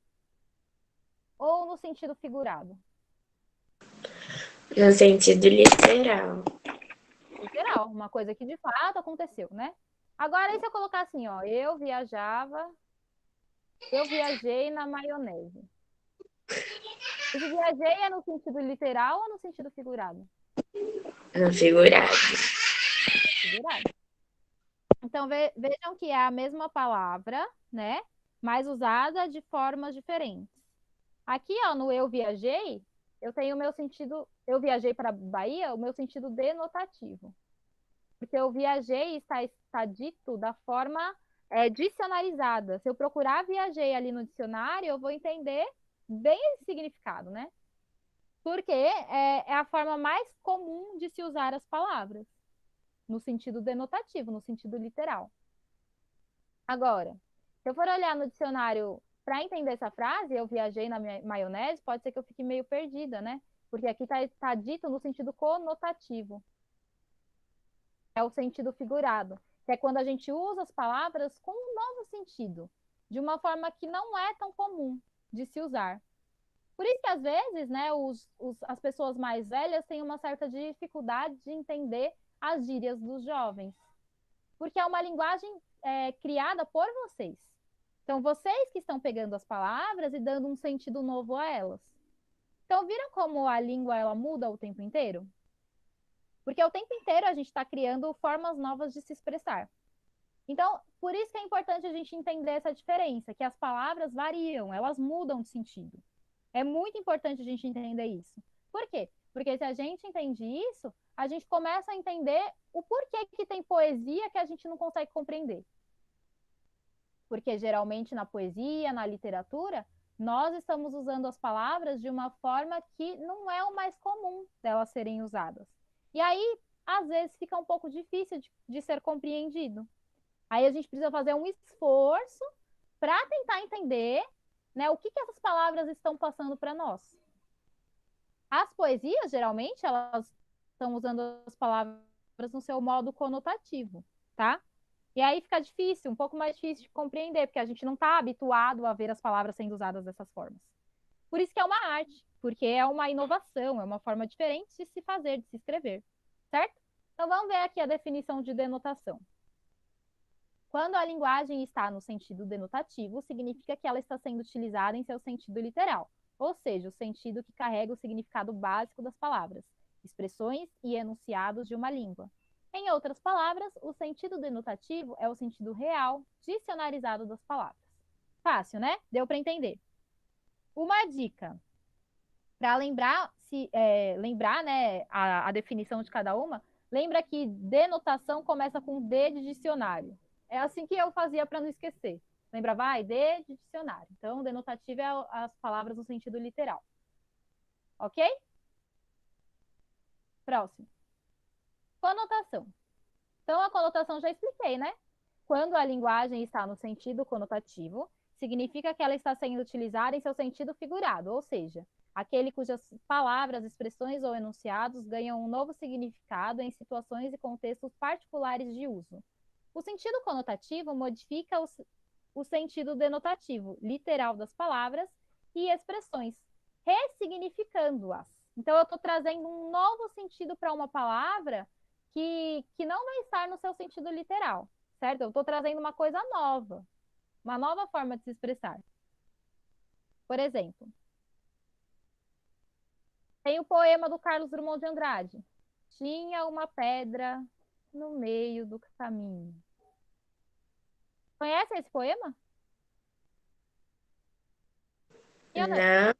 ou no sentido figurado? No sentido literal. Literal, uma coisa que de fato aconteceu, né? Agora, e se eu colocar assim, ó, eu viajei na maionese. Esse viajei é no sentido literal ou no sentido figurado? No figurado. Figurado. Então, vejam que é a mesma palavra, né? Mas usada de formas diferentes. Aqui, ó, no eu viajei, eu tenho o meu sentido, eu viajei para a Bahia, o meu sentido denotativo. Porque eu viajei está dito da forma dicionarizada. Se eu procurar viajei ali no dicionário, eu vou entender bem esse significado, né? Porque é a forma mais comum de se usar as palavras, no sentido denotativo, no sentido literal. Agora, se eu for olhar no dicionário para entender essa frase, eu viajei na maionese, pode ser que eu fique meio perdida, né? Porque aqui está dito no sentido conotativo. É o sentido figurado. que é quando a gente usa as palavras com um novo sentido, de uma forma que não é tão comum de se usar. Por isso que, às vezes, né, as pessoas mais velhas têm uma certa dificuldade de entender as gírias dos jovens, porque é uma linguagem criada por vocês. Então, vocês que estão pegando as palavras e dando um sentido novo a elas. Então, viram como a língua ela muda o tempo inteiro? Porque o tempo inteiro a gente está criando formas novas de se expressar. Então, por isso que é importante a gente entender essa diferença, que as palavras variam, elas mudam de sentido. É muito importante a gente entender isso. Por quê? Porque se a gente entende isso, a gente começa a entender o porquê que tem poesia que a gente não consegue compreender. Porque geralmente na poesia, na literatura, nós estamos usando as palavras de uma forma que não é o mais comum delas serem usadas. E aí, às vezes, fica um pouco difícil de ser compreendido. Aí a gente precisa fazer um esforço para tentar entender, né, o que essas palavras estão passando para nós. As poesias, geralmente, elas estão usando as palavras no seu modo conotativo, tá? E aí fica difícil, um pouco mais difícil de compreender, porque a gente não está habituado a ver as palavras sendo usadas dessas formas. Por isso que é uma arte, porque é uma inovação, é uma forma diferente de se fazer, de se escrever, certo? Então vamos ver aqui a definição de denotação. Quando a linguagem está no sentido denotativo, significa que ela está sendo utilizada em seu sentido literal, ou seja, o sentido que carrega o significado básico das palavras, expressões e enunciados de uma língua. Em outras palavras, o sentido denotativo é o sentido real, dicionarizado das palavras. Fácil, né? Deu para entender. Uma dica para lembrar, né, a definição de cada uma, lembra que denotação começa com D de dicionário. É assim que eu fazia para não esquecer. Lembra? Vai, D de dicionário. Então, denotativo é as palavras no sentido literal. Ok? Próximo. Conotação. Então, a conotação já expliquei, né? Quando a linguagem está no sentido conotativo, significa que ela está sendo utilizada em seu sentido figurado, ou seja, aquele cujas palavras, expressões ou enunciados ganham um novo significado em situações e contextos particulares de uso. O sentido conotativo modifica o sentido denotativo, literal das palavras e expressões, ressignificando-as. Então, eu estou trazendo um novo sentido para uma palavra que não vai estar no seu sentido literal, certo? Eu estou trazendo uma coisa nova, uma nova forma de se expressar. Por exemplo, tem o poema do Carlos Drummond de Andrade. Tinha uma pedra no meio do caminho. Conhece esse poema? Não.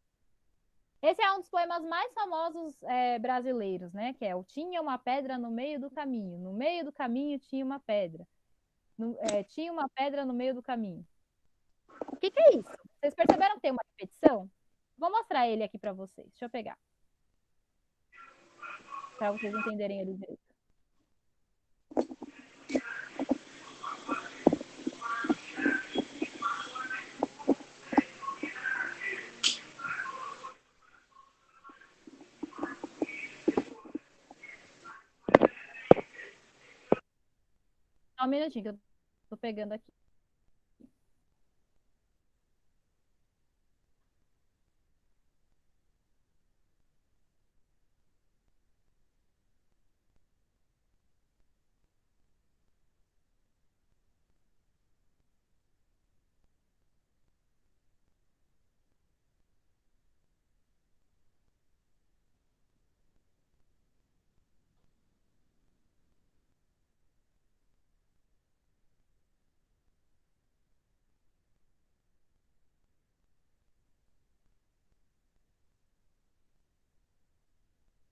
Esse é um dos poemas mais famosos brasileiros, né? Que é o Tinha uma pedra no meio do caminho. No meio do caminho tinha uma pedra. Tinha uma pedra no meio do caminho. O que é isso? Vocês perceberam que tem uma repetição? Vou mostrar ele aqui para vocês. Deixa eu pegar. Para vocês entenderem ele direito. Só um minutinho que eu tô pegando aqui.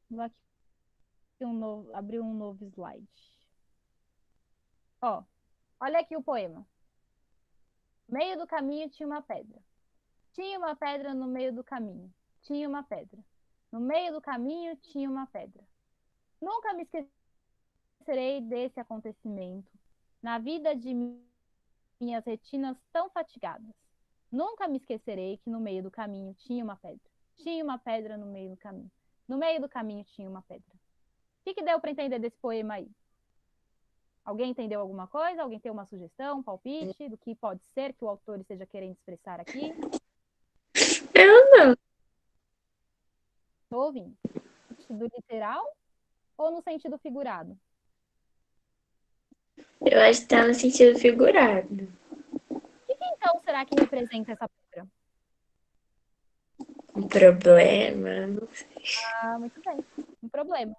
Vou aqui abrir um novo slide. Ó, olha aqui o poema. No meio do caminho tinha uma pedra. Tinha uma pedra no meio do caminho. Tinha uma pedra. No meio do caminho tinha uma pedra. Nunca me esquecerei desse acontecimento na vida de minhas retinas tão fatigadas. Nunca me esquecerei que no meio do caminho tinha uma pedra. Tinha uma pedra no meio do caminho. No meio do caminho tinha uma pedra. O que deu para entender desse poema aí? Alguém entendeu alguma coisa? Alguém tem uma sugestão, um palpite do que pode ser que o autor esteja querendo expressar aqui? Eu não. Estou ouvindo. No sentido literal ou no sentido figurado? Eu acho que tá no sentido figurado. O que então será que representa essa pedra? Um problema, não sei. Ah, muito bem. Um problema.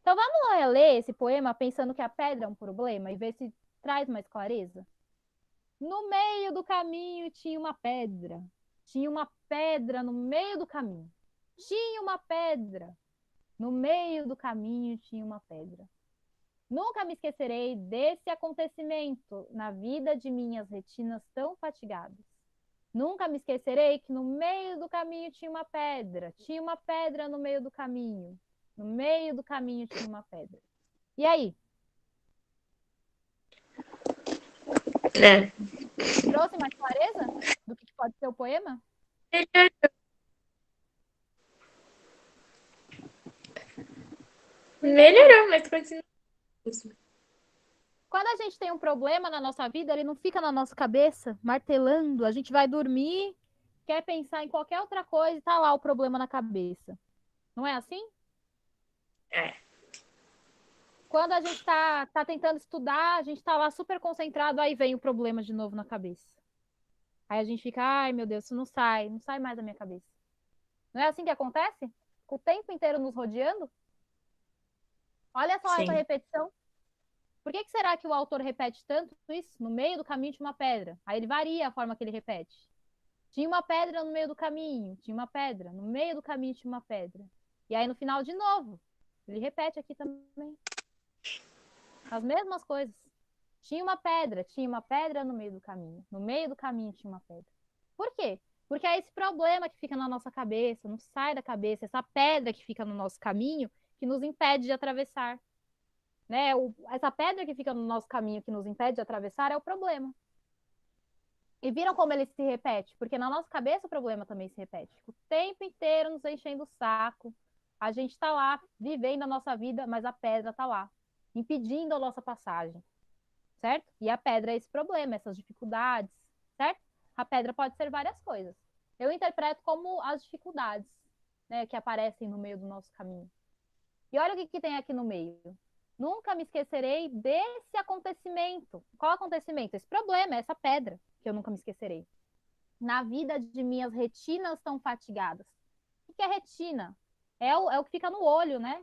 Então vamos lá ler esse poema pensando que a pedra é um problema e ver se traz mais clareza? No meio do caminho tinha uma pedra. Tinha uma pedra no meio do caminho. Tinha uma pedra. No meio do caminho tinha uma pedra. Nunca me esquecerei desse acontecimento na vida de minhas retinas tão fatigadas. Nunca me esquecerei que no meio do caminho tinha uma pedra. Tinha uma pedra no meio do caminho. No meio do caminho tinha uma pedra. E aí? É. Trouxe mais clareza do que pode ser o poema? Melhorou, mas continua. Quando a gente tem um problema na nossa vida, ele não fica na nossa cabeça, martelando. A gente vai dormir, quer pensar em qualquer outra coisa e tá lá o problema na cabeça. Não é assim? É. Quando a gente tá tentando estudar, a gente tá lá super concentrado, aí vem o problema de novo na cabeça. Aí a gente fica, ai meu Deus, isso não sai mais da minha cabeça. Não é assim que acontece? O tempo inteiro nos rodeando? Olha só essa Sim. repetição. Por que será que o autor repete tanto isso? No meio do caminho tinha uma pedra. Aí ele varia a forma que ele repete. Tinha uma pedra no meio do caminho, tinha uma pedra. No meio do caminho tinha uma pedra. E aí no final, de novo, ele repete aqui também. As mesmas coisas. Tinha uma pedra no meio do caminho. No meio do caminho tinha uma pedra. Por quê? Porque é esse problema que fica na nossa cabeça, não sai da cabeça, essa pedra que fica no nosso caminho, que nos impede de atravessar. Né? Essa pedra que fica no nosso caminho, que nos impede de atravessar, é o problema. E viram como ele se repete? Porque na nossa cabeça o problema também se repete. O tempo inteiro nos enchendo o saco. A gente está lá, vivendo a nossa vida, mas a pedra está lá, impedindo a nossa passagem. Certo? E a pedra é esse problema, essas dificuldades, certo? A pedra pode ser várias coisas. Eu interpreto como as dificuldades, né, que aparecem no meio do nosso caminho. E olha o que tem aqui no meio. Nunca me esquecerei desse acontecimento. Qual acontecimento? Esse problema, essa pedra, que eu nunca me esquecerei. Na vida de minhas retinas tão fatigadas. O que é retina? É o que fica no olho, né?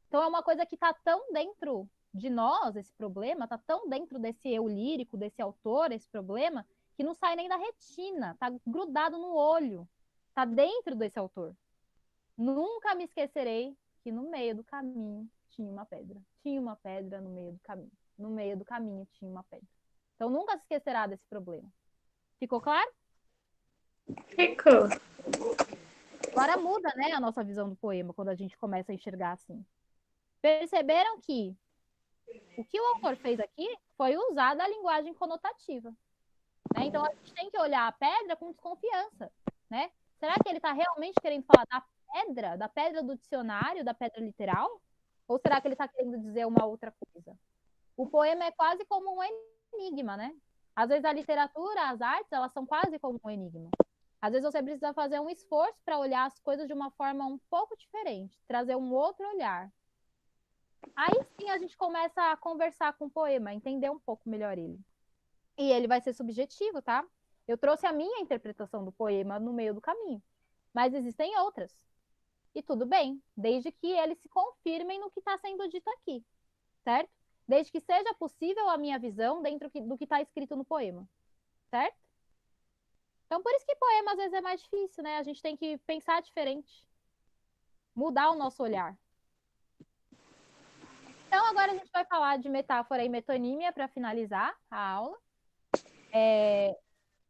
Então é uma coisa que está tão dentro de nós, esse problema, está tão dentro desse eu lírico, desse autor, esse problema, que não sai nem da retina, está grudado no olho, está dentro desse autor. Nunca me esquecerei que no meio do caminho tinha uma pedra. Tinha uma pedra no meio do caminho. No meio do caminho tinha uma pedra. Então nunca se esquecerá desse problema. Ficou claro? Ficou. Agora muda, né, a nossa visão do poema quando a gente começa a enxergar assim. Perceberam que o que o autor fez aqui foi usar da linguagem conotativa. Né? Então a gente tem que olhar a pedra com desconfiança. Né? Será que ele está realmente querendo falar da pedra do dicionário, da pedra literal? Ou será que ele está querendo dizer uma outra coisa? O poema é quase como um enigma, né? Às vezes a literatura, as artes, elas são quase como um enigma. Às vezes você precisa fazer um esforço para olhar as coisas de uma forma um pouco diferente, trazer um outro olhar. Aí sim a gente começa a conversar com o poema, entender um pouco melhor ele. E ele vai ser subjetivo, tá? Eu trouxe a minha interpretação do poema no meio do caminho, mas existem outras. E tudo bem, desde que eles se confirmem no que está sendo dito aqui, certo? Desde que seja possível a minha visão dentro do que está escrito no poema, certo? Então, por isso que poema às vezes é mais difícil, né? A gente tem que pensar diferente, mudar o nosso olhar. Então, agora a gente vai falar de metáfora e metonímia para finalizar a aula.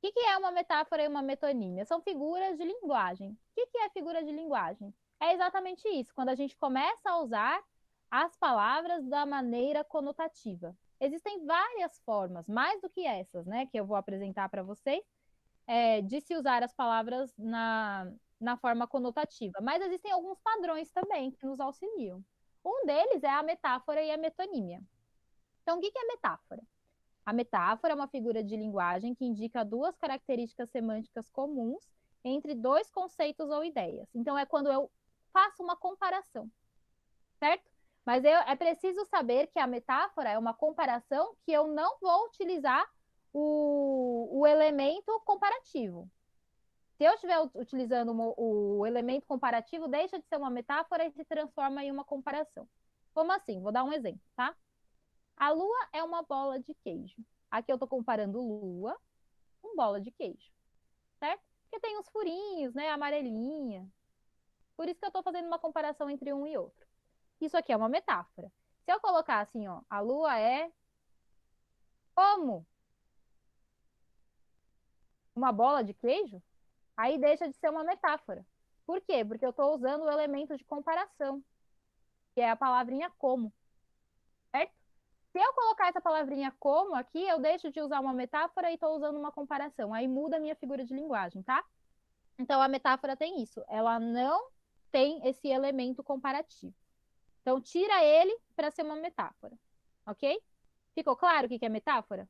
O que é uma metáfora e uma metonímia? São figuras de linguagem. O que é figura de linguagem? É exatamente isso, quando a gente começa a usar as palavras da maneira conotativa. Existem várias formas, mais do que essas, né, que eu vou apresentar para vocês, de se usar as palavras na forma conotativa. Mas existem alguns padrões também que nos auxiliam. Um deles é a metáfora e a metonímia. Então, o que é metáfora? A metáfora é uma figura de linguagem que indica duas características semânticas comuns entre dois conceitos ou ideias. Então, é quando eu faço uma comparação, certo? Mas é preciso saber que a metáfora é uma comparação que eu não vou utilizar o elemento comparativo. Se eu estiver utilizando o elemento comparativo, deixa de ser uma metáfora e se transforma em uma comparação. Como assim? Vou dar um exemplo, tá? A lua é uma bola de queijo. Aqui eu estou comparando lua com bola de queijo, certo? Porque tem uns furinhos, né? Amarelinha. Por isso que eu estou fazendo uma comparação entre um e outro. Isso aqui é uma metáfora. Se eu colocar assim, ó, a lua é como uma bola de queijo, aí deixa de ser uma metáfora. Por quê? Porque eu estou usando o elemento de comparação, que é a palavrinha como, certo? Se eu colocar essa palavrinha como aqui, eu deixo de usar uma metáfora e estou usando uma comparação. Aí muda a minha figura de linguagem, tá? Então a metáfora tem isso. Ela não tem esse elemento comparativo. Então tira ele para ser uma metáfora, ok? Ficou claro o que é metáfora?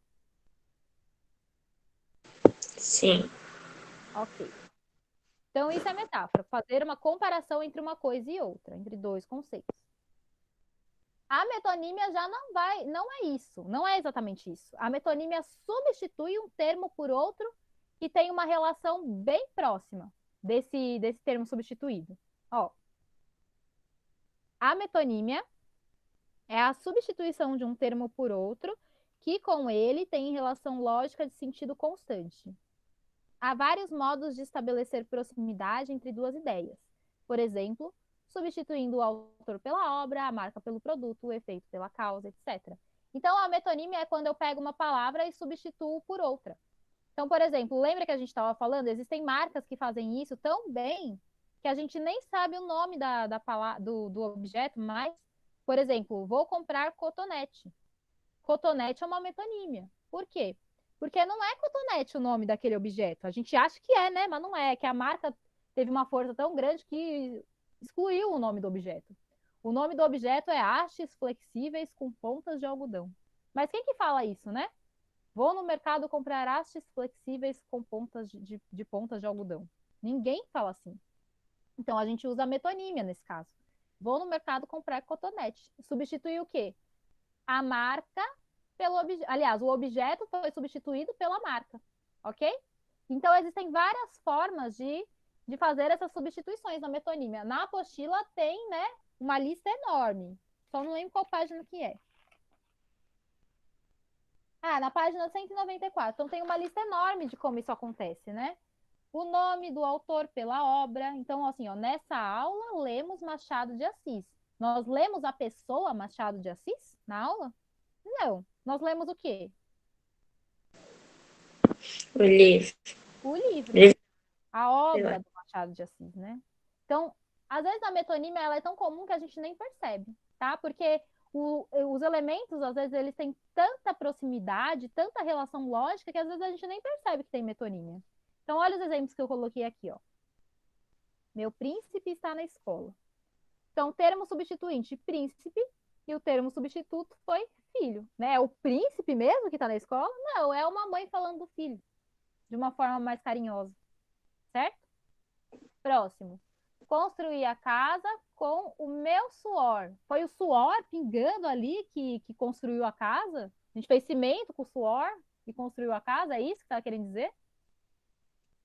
Sim. Ok. Então isso é metáfora, fazer uma comparação entre uma coisa e outra, entre dois conceitos. A metonímia já não é isso, não é exatamente isso. A metonímia substitui um termo por outro que tem uma relação bem próxima desse termo substituído. Ó, a metonímia é a substituição de um termo por outro que com ele tem relação lógica de sentido constante. Há vários modos de estabelecer proximidade entre duas ideias. Por exemplo, substituindo o autor pela obra, a marca pelo produto, o efeito pela causa, etc. Então, a metonímia é quando eu pego uma palavra e substituo por outra. Então, por exemplo, lembra que a gente estava falando? Existem marcas que fazem isso tão bem que a gente nem sabe o nome do objeto, mas, por exemplo, vou comprar cotonete. Cotonete é uma metonímia. Por quê? Porque não é cotonete o nome daquele objeto. A gente acha que é, né? Mas não é. Que a marca teve uma força tão grande que excluiu o nome do objeto. O nome do objeto é hastes flexíveis com pontas de algodão. Mas quem que fala isso, né? Vou no mercado comprar hastes flexíveis com pontas de pontas de algodão. Ninguém fala assim. Então a gente usa a metonímia nesse caso. Vou no mercado comprar cotonete. Substitui o quê? A marca pelo objeto. Aliás, o objeto foi substituído pela marca, ok? Então, existem várias formas de fazer essas substituições na metonímia. Na apostila tem, né, uma lista enorme. Só não lembro qual página que é. Ah, na página 194. Então, tem uma lista enorme de como isso acontece, né? O nome do autor pela obra. Então, assim, ó, nessa aula, lemos Machado de Assis. Nós lemos a pessoa Machado de Assis na aula? Não. Nós lemos o quê? O livro. O livro, Livro, a sei lá. obra do Machado de Assis, né? Então, às vezes a metonímia ela é tão comum que a gente nem percebe, tá? Porque os elementos, às vezes, eles têm tanta proximidade, tanta relação lógica, que às vezes a gente nem percebe que tem metonímia. Então, olha os exemplos que eu coloquei aqui, ó. Meu príncipe está na escola. Então, o termo substituinte, príncipe, e o termo substituto foi filho, né? É o príncipe mesmo que está na escola? Não, é uma mãe falando do filho, de uma forma mais carinhosa, certo? Próximo. Construir a casa com o meu suor. Foi o suor pingando ali que construiu a casa? A gente fez cimento com suor e construiu a casa? É isso que você está querendo dizer?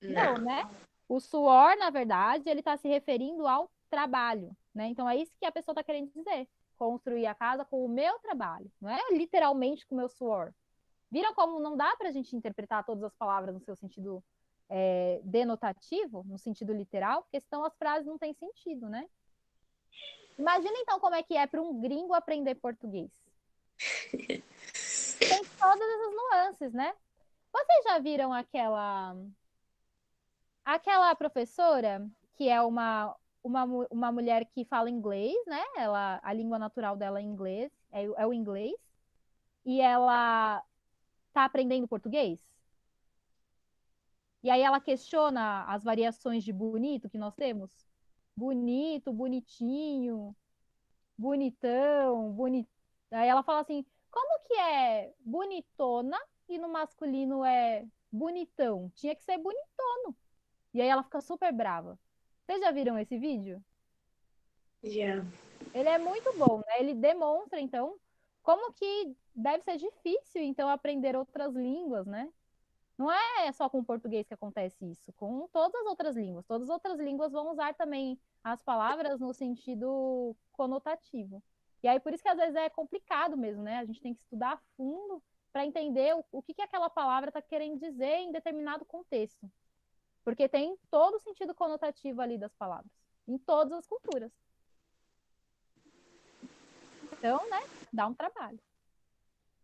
Não, Não. né? O suor, na verdade, ele está se referindo ao trabalho, né? Então é isso que a pessoa está querendo dizer. Construir a casa com o meu trabalho, não é literalmente com o meu suor. Viram como não dá para a gente interpretar todas as palavras no seu sentido denotativo, no sentido literal, porque senão as frases não têm sentido, né? Imagina então como é que é para um gringo aprender português. Tem todas essas nuances, né? Vocês já viram aquela professora que é uma mulher que fala inglês, né? A língua natural dela é inglês, é o inglês, e ela está aprendendo português? E aí ela questiona as variações de bonito que nós temos. Bonito, bonitinho, bonitão, bonito. Aí ela fala assim: como que é bonitona e no masculino é bonitão? Tinha que ser bonitono. E aí ela fica super brava. Vocês já viram esse vídeo? Já. Ele é muito bom, né? Ele demonstra, então, como que deve ser difícil, então, aprender outras línguas, né? Não é só com o português que acontece isso, com todas as outras línguas. Todas as outras línguas vão usar também as palavras no sentido conotativo. E aí, por isso que às vezes é complicado mesmo, né? A gente tem que estudar a fundo para entender o que que aquela palavra está querendo dizer em determinado contexto. Porque tem todo o sentido conotativo ali das palavras, em todas as culturas. Então, né, dá um trabalho.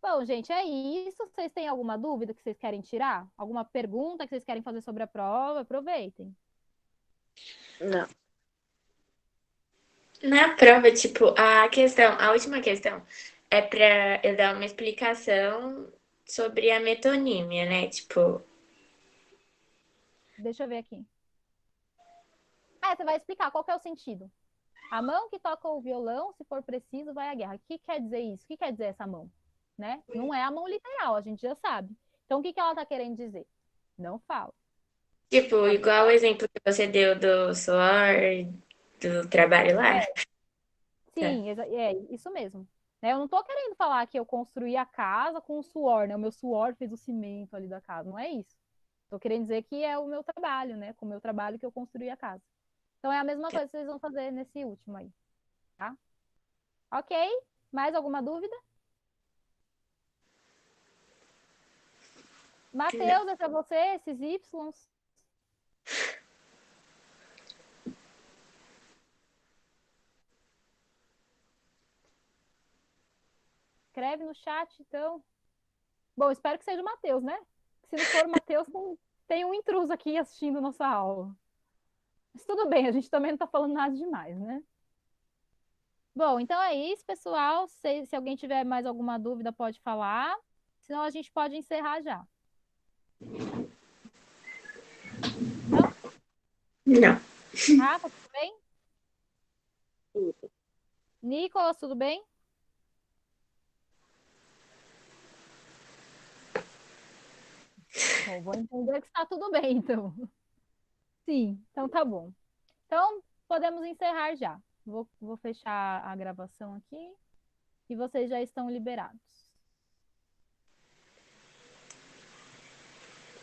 Bom, gente, é isso. Vocês têm alguma dúvida que vocês querem tirar? Alguma pergunta que vocês querem fazer sobre a prova? Aproveitem. Não. Na prova, tipo, a última questão é pra eu dar uma explicação sobre a metonímia, né? Tipo, Deixa eu ver aqui. Ah, você vai explicar qual que é o sentido. A mão que toca o violão, se for preciso, vai à guerra. O que quer dizer isso? O que quer dizer essa mão? Né? Não é a mão literal, a gente já sabe. Então, o que que ela está querendo dizer? Não fala. tipo, Pode igual o exemplo que você deu do suor, do trabalho lá. Tá. sim, é isso mesmo. Né? Eu não estou querendo falar que eu construí a casa com o suor, né? O meu suor fez o cimento ali da casa. Não é isso. Estou querendo dizer que é o meu trabalho, né? Com o meu trabalho que eu construí a casa. Então é a mesma coisa que vocês vão fazer nesse último aí, tá? Ok? Mais alguma dúvida? Matheus, é para você esses Ys? Escreve no chat, então. Bom, espero que seja o Matheus, né? Se não for o Matheus, tem um intruso aqui assistindo nossa aula. Mas tudo bem, a gente também não está falando nada demais, né? Bom, então é isso, pessoal. Se alguém tiver mais alguma dúvida, pode falar. Senão a gente pode encerrar já. Não? Não. Rafa, tudo bem? Nicolas, tudo bem? Bom, vou entender que está tudo bem, então. Sim, então tá bom. Então, podemos encerrar já. Vou fechar a gravação aqui e vocês já estão liberados.